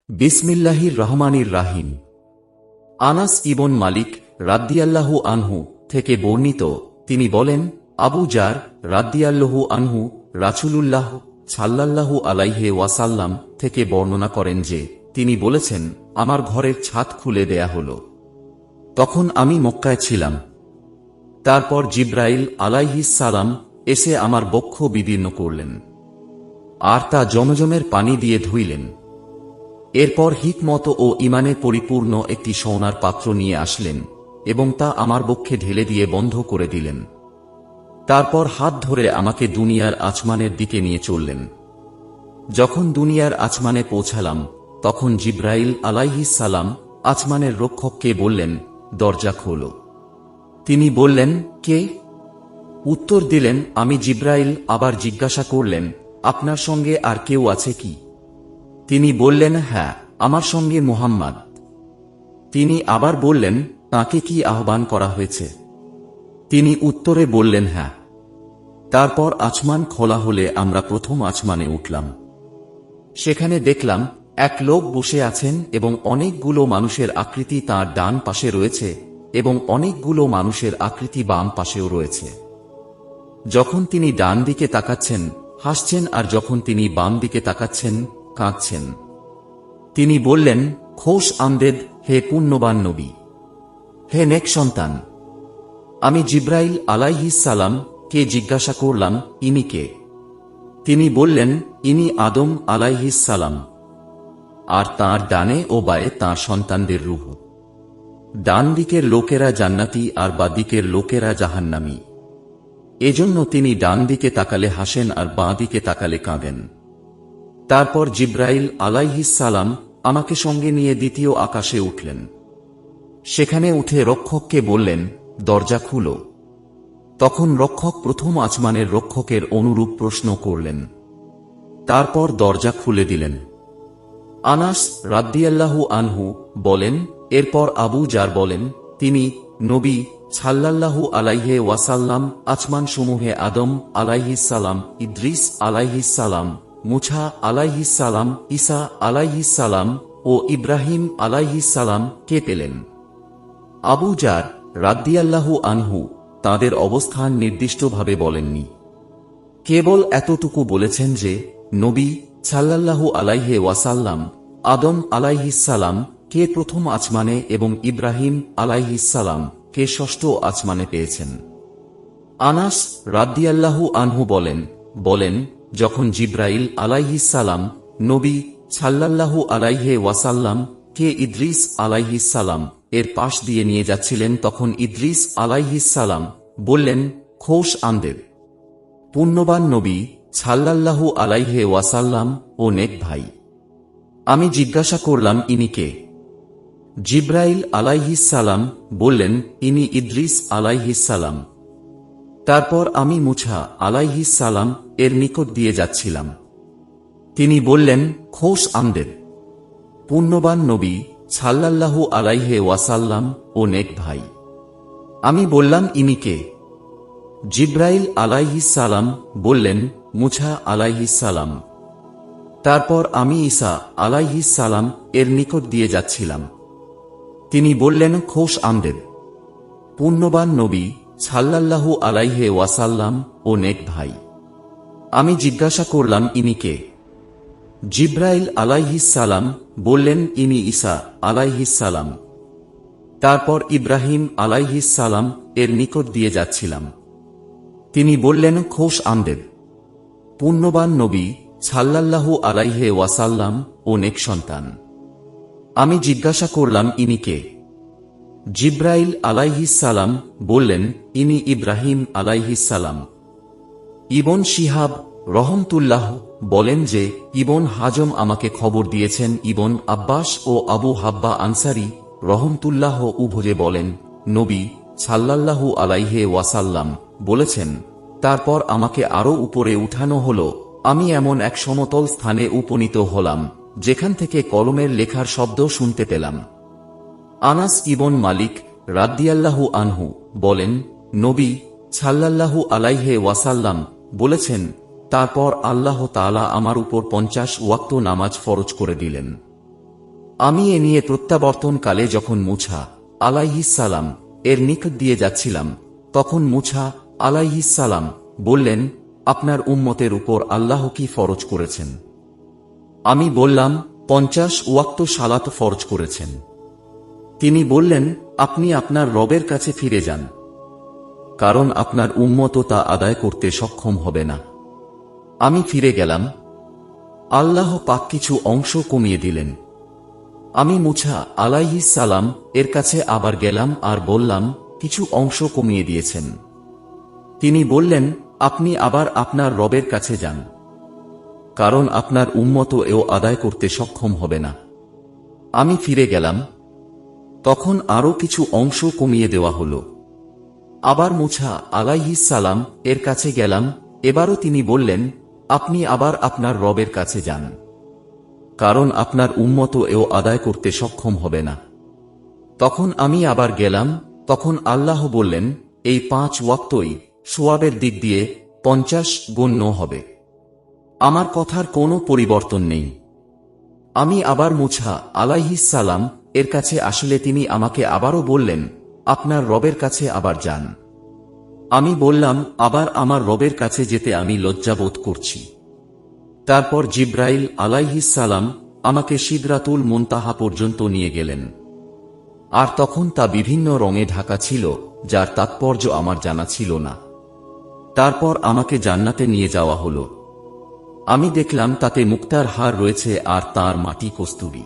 বিসমিল্লাহির রহমানির রাহিম। আনাস ইবন মালিক রাদ্দিয়াল্লাহু আনহু থেকে বর্ণিত, তিনি বলেন, আবু জার রাদ্দিয়াল্লাহু আনহু রাসূলুল্লাহ সাল্লাল্লাহু আলাইহি ওয়াসাল্লাম থেকে বর্ণনা করেন যে, তিনি বলেছেন, আমার ঘরের ছাদ খুলে দেয়া হল। তখন আমি মক্কায় ছিলাম। তারপর জিব্রাইল আলাইহিস সালাম এসে আমার বক্ষ বিদীর্ণ করলেন, আর তা জমজমের পানি দিয়ে ধুইলেন। এরপর হিকমত ও ঈমানে পরিপূর্ণ একটি সোনার পাত্র নিয়ে আসলেন এবং তা আমার বক্ষে ঢেলে দিয়ে বন্ধ করে দিলেন। তারপর হাত ধরে আমাকে দুনিয়ার আসমানের দিকে নিয়ে চললেন। যখন দুনিয়ার আসমানে পৌঁছালাম, তখন জিব্রাইল আলাইহিস সালাম আসমানের রক্ষককে বললেন, দরজা খোলো। তিনি বললেন, কে? উত্তর দিলেন, আমি জিব্রাইল। আবার জিজ্ঞাসা করলেন, আপনার সঙ্গে আর কেউ আছে কি? তিনি বললেন, হ্যাঁ, আমার সঙ্গে মুহাম্মদ। তিনি আবার বললেন, তাকে কি আহ্বান করা হয়েছে? তিনি উত্তরে বললেন, হ্যাঁ। তারপর আসমান খোলা হলে আমরা প্রথম আসমানে উঠলাম। সেখানে দেখলাম এক লোক বসে আছেন এবং অনেকগুলো মানুষের আকৃতি তাঁর ডান পাশে রয়েছে এবং অনেকগুলো মানুষের আকৃতি বাম পাশেও রয়েছে। যখন তিনি ডান দিকে তাকাচ্ছেন, হাসছেন, আর যখন তিনি বাম দিকে তাকাচ্ছেন, কাঁদছেন। তিনি বললেন, খোশ আমদেদ, হে পুণ্যবান নবী, হে নেক সন্তান। আমি জিব্রাইল আলাইহিস সালাম কে জিজ্ঞাসা করলাম, ইনি কে? তিনি বললেন, ইনি আদম আলাইহিস সালাম, আর তাঁর ডানে ও বায়ে তাঁর সন্তানদের রূহ। ডান দিকের লোকেরা জান্নাতি আর বাঁ দিকের লোকেরা জাহান্নামী। এজন্য তিনি ডান দিকে তাকালে হাসেন আর বাঁ দিকে তাকালে কাঁদেন। তারপর জিব্রাইল আলাইহিস সালাম আমাকে সঙ্গে নিয়ে দ্বিতীয় আকাশে উঠলেন। সেখানে উঠে রক্ষককে বললেন, দরজা খুলো। তখন রক্ষক প্রথম আসমানের রক্ষকের অনুরূপ প্রশ্ন করলেন। তারপর দরজা খুলে দিলেন। আনাস রাদ্দিয়াল্লাহু আনহু বলেন, এরপর আবু জার বলেন, তিনি নবী সাল্লাল্লাহু আলাইহি ওয়াসাল্লাম আসমান সমূহে আদম আলাইহিস সালাম, ইদ্রিস আলাইহিস সালাম, মুছা আলাইহিস সালাম, ঈসা আলাইহিস সালাম ও ইব্রাহিম আলাইহিস সালাম কে পেলেন। আবু জার রাদ্দিয়াল্লাহু আনহু তাঁদের অবস্থান নির্দিষ্টভাবে বলেননি, কেবল এতটুকু বলেছেন যে, নবী সাল্লাল্লাহু আলাইহি ওয়াসাল্লাম আদম আলাইহিস সালাম কে প্রথম আসমানে এবং ইব্রাহিম আলাইহিস সালাম কে ষষ্ঠ আসমানে পেয়েছেন। আনাস রাদ্দিয়াল্লাহু আনহু বলেন, যখন জিব্রাইল আলাইহিস সালাম নবী সাল্লাল্লাহু আলাইহি ওয়াসাল্লাম কে ইদ্রিস আলাইহিস সালাম এর পাশ দিয়ে নিয়ে যাচ্ছিলেন, তখন ইদ্রিস আলাইহিস সালাম বললেন, খোশ আমদেদ, পুণ্যবান নবী সাল্লাল্লাহু আলাইহি ওয়াসাল্লাম ও নেক ভাই। আমি জিজ্ঞাসা করলাম, ইনি কে? জিব্রাইল আলাইহিস সালাম বললেন, ইনি ইদ্রিস আলাইহিস সালাম। তারপর আমি মুছা আলাইহিস সালাম এর নিকট দিয়ে যাচ্ছিলাম। তিনি বললেন, খোশ আমদেদ, পুণ্যবান নবী সাল্লাল্লাহু আলাইহি ওয়াসাল্লাম ও নেক ভাই। আমি বললাম, ইনি কে? জিব্রাইল আলাইহিস সালাম বললেন, মুছা আলাইহিস সালাম। তারপর আমি ঈসা আলাইহিস সালাম এর নিকট দিয়ে যাচ্ছিলাম। তিনি বললেন, খোশ আমদেদ, পুণ্যবান নবী সাল্লাল্লাহু আলাইহি ওয়াসাল্লাম ও নেক ভাই। আমি জিজ্ঞাসা করলাম, ইনি কে? জিব্রাইল আলাইহিস সালাম বললেন, ইনি ঈসা আলাইহিস সালাম। তারপর ইব্রাহিম আলাইহিস সালাম এর নিকট দিয়ে যাচ্ছিলাম। তিনি বললেন, খোশ আমদেদ, পুণ্যবান নবী সাল্লাল্লাহু আলাইহি ওয়াসাল্লাম ও নেক সন্তান। আমি জিজ্ঞাসা করলাম, ইনি কে? জিব্রাইল আলাইহিস সালাম বললেন, ইনি ইব্রাহিম আলাইহিস সালাম। ইবন শিহাব রহমতুল্লাহ বলেন যে, ইবন হাজম আমাকে খবর দিয়েছেন, ইবন আব্বাস ও আবু হাব্বা আনসারী রহমতুল্লাহ উভয়ে বলেন, নবী সাল্লাল্লাহু আলাইহি ওয়াসাল্লাম বলেছেন, তারপর আমাকে আরো উপরে উঠানো হল। আমি এমন এক সমতল স্থানে উপনীত হলাম যেখান থেকে কলমের লেখার শব্দ শুনতে পেলাম। আনাস ইবন মালিক রাদ্দিয়াল্লাহু আনহু বলেন, নবী সাল্লাল্লাহু আলাইহি ওয়াসাল্লাম বলেছেন, তারপর আল্লাহ তাআলা আমার উপর 50 ওয়াক্ত নামাজ ফরজ করে দিলেন। আমি এ নিয়ে প্রত্যাবর্তনকালে যখন মুছা আলাইহিসসালাম এর নিকট দিয়ে যাচ্ছিলাম, তখন মুছা আলাইহিসসালাম বললেন, আপনার উম্মতের উপর আল্লাহ কি ফরজ করেছেন? আমি বললাম, 50 ওয়াক্ত সালাত ফরজ করেছেন। তিনি বললেন, আপনি আপনার রবের কাছে ফিরে যান, কারণ আপনার উম্মত তা আদায় করতে সক্ষম হবে না। আমি ফিরে গেলাম। আল্লাহ পাক কিছু অংশ কমিয়ে দিলেন। আমি মুছা আলাইহিসসালাম এর কাছে আবার গেলাম আর বললাম, কিছু অংশ কমিয়ে দিয়েছেন। তিনি বললেন, আপনি আবার আপনার রবের কাছে যান, কারণ আপনার উম্মত এও আদায় করতে সক্ষম হবে না। আমি ফিরে গেলাম। তখন আরও কিছু অংশ কমিয়ে দেওয়া হল। আবার মুছা আলাইহিসসালাম এর কাছে গেলাম। এবারও তিনি বললেন, আপনি আবার আপনার রবের কাছে যান, কারণ আপনার উম্মত এও আদায় করতে সক্ষম হবে না। তখন আমি আবার গেলাম। তখন আল্লাহ বললেন, এই 5 ওয়াক্তই সোয়াবের দিক দিয়ে 50 গণ্য হবে। আমার কথার কোনো পরিবর্তন নেই। আমি আবার মুছা আলাইহিসসালাম এর কাছে আসলে তিনি আমাকে আবারও বললেন, আপনার রবের কাছে আবার যান। আমি বললাম, আবার আমার রবের কাছে যেতে আমি লজ্জাবোধ করছি। তারপর জিব্রাইল আলাইহিসসালাম আমাকে সিদরাতুল মুনতাহা পর্যন্ত নিয়ে গেলেন। আর তখন তা বিভিন্ন রঙে ঢাকা ছিল, যার তাৎপর্য আমার জানা ছিল না। তারপর আমাকে জান্নাতে নিয়ে যাওয়া হলো। আমি দেখলাম তাতে মুক্তার হার রয়েছে আর তার মাটি কস্তুরী।